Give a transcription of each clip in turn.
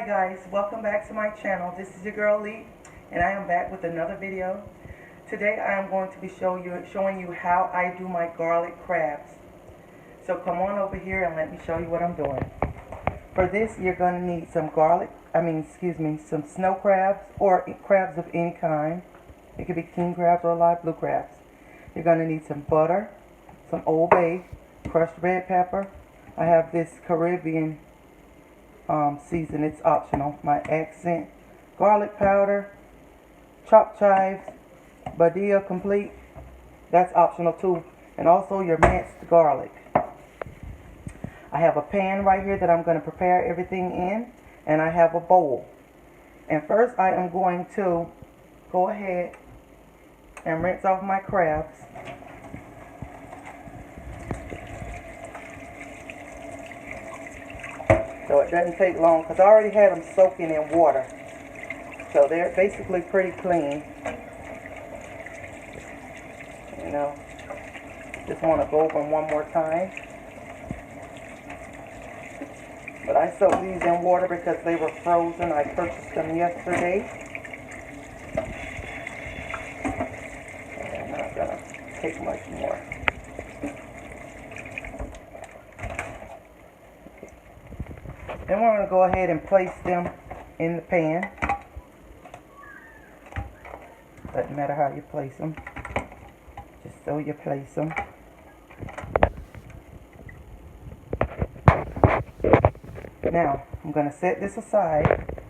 guys, welcome back to my channel. This is your girl Lee, and I am back with another video. Today I am going to be showing you how I do my garlic crabs. So come on over here and let me show you what I'm doing. For this, you're going to need some some snow crabs or crabs of any kind. It could be king crabs or live blue crabs. You're going to need some butter, some Old Bay, crushed red pepper. I have this Caribbean season, it's optional. My accent, garlic powder, chopped chives, Buttery complete, that's optional too, and also your minced garlic. I have a pan right here that I'm going to prepare everything in, and I have a bowl. And first I am going to go ahead and rinse off my crabs. So it doesn't take long because I already had them soaking in water. So they're basically pretty clean. You know, just want to go over them one more time. But I soaked these in water because they were frozen. I purchased them yesterday. And I'm not going to take much more. Then we're going to go ahead and place them in the pan. Doesn't matter how you place them, just so you place them. Now, I'm going to set this aside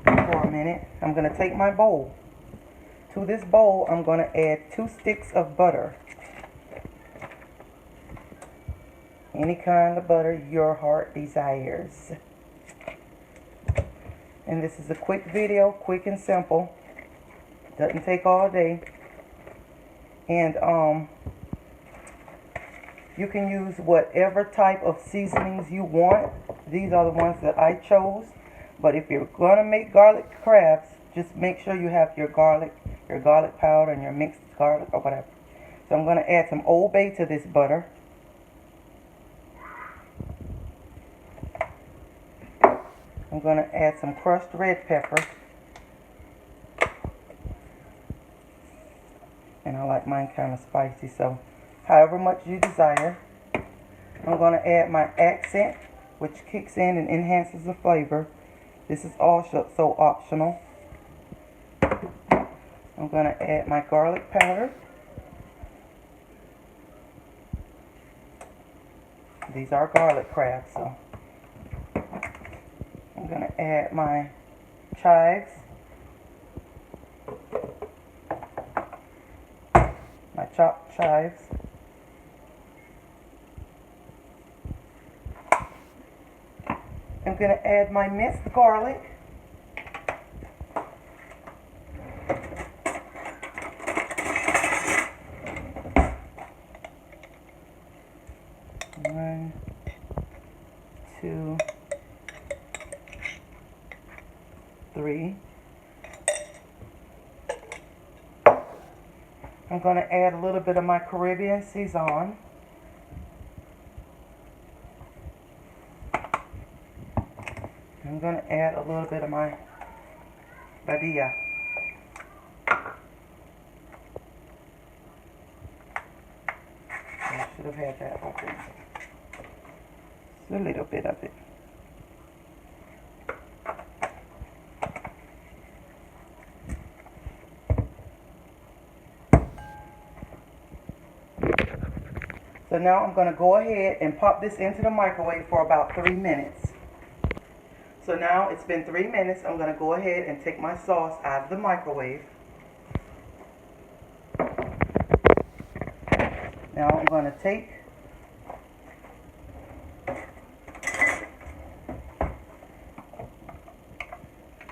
for a minute. I'm going to take my bowl. To this bowl, I'm going to add 2 sticks of butter. Any kind of butter your heart desires. And this is a quick video, quick and simple. Doesn't take all day. And you can use whatever type of seasonings you want. These are the ones that I chose. But if you're gonna make garlic crabs, just make sure you have your garlic powder and your mixed garlic or whatever. So I'm gonna add some Old Bay to this butter. I'm going to add some crushed red pepper. And I like mine kind of spicy, so however much you desire. I'm going to add my accent, which kicks in and enhances the flavor. This is also so optional. I'm going to add my garlic powder. These are garlic crabs, so I'm going to add my chives, my chopped chives, I'm going to add my minced garlic, one, two, 3. I'm going to add a little bit of my Caribbean season. I'm going to add a little bit of my Buttery. I should have had that open. Just a little bit of it. So now I'm going to go ahead and pop this into the microwave for about 3 minutes. So now it's been 3 minutes. I'm going to go ahead and take my sauce out of the microwave. Now I'm going to take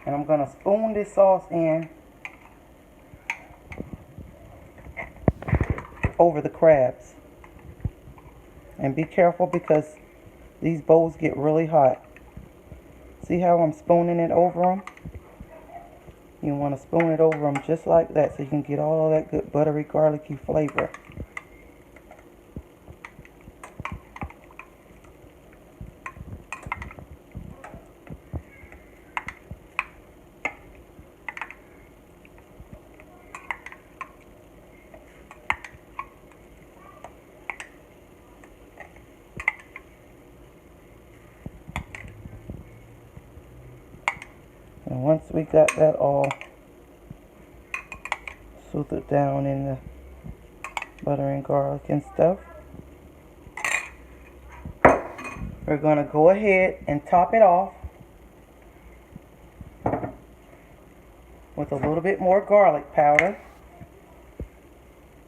and I'm going to spoon this sauce in over the crabs. And be careful because these bowls get really hot. See how I'm spooning it over them? You want to spoon it over them just like that so you can get all that good buttery garlicky flavor. we got that all soothed down in the butter and garlic and stuff, we're going to go ahead and top it off with a little bit more garlic powder,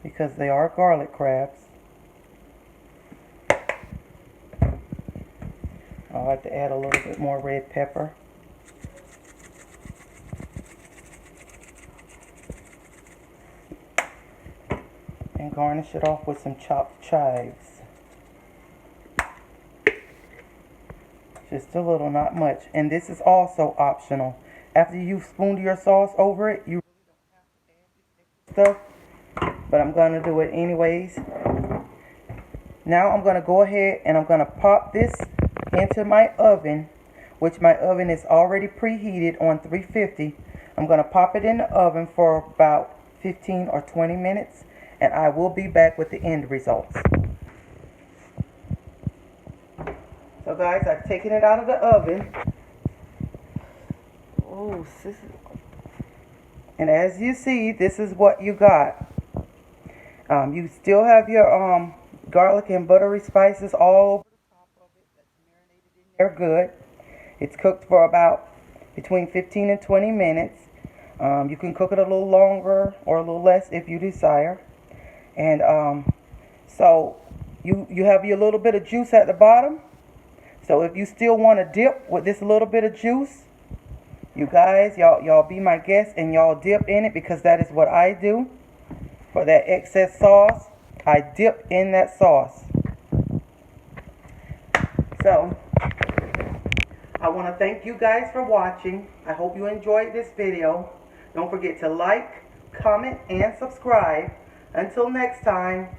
because they are garlic crabs. I like to add a little bit more red pepper. And garnish it off with some chopped chives. Just a little, not much. And this is also optional. After you've spooned your sauce over it, you really don't have to add this extra stuff. But I'm going to do it anyways. Now I'm going to go ahead and I'm going to pop this into my oven, which my oven is already preheated on 350. I'm going to pop it in the oven for about 15 or 20 minutes, and I will be back with the end results. So guys, I've taken it out of the oven. Oh, and as you see, this is what you got. You still have your garlic and buttery spices all over the top of it. That's marinated in there good. It's cooked for about between 15 and 20 minutes. You can cook it a little longer or a little less if you desire. And so you have your little bit of juice at the bottom. So if you still want to dip with this little bit of juice, you guys, y'all be my guests and y'all dip in it, because that is what I do. For that excess sauce, I dip in that sauce. So I want to thank you guys for watching. I hope you enjoyed this video. Don't forget to like, comment, and subscribe. Until next time,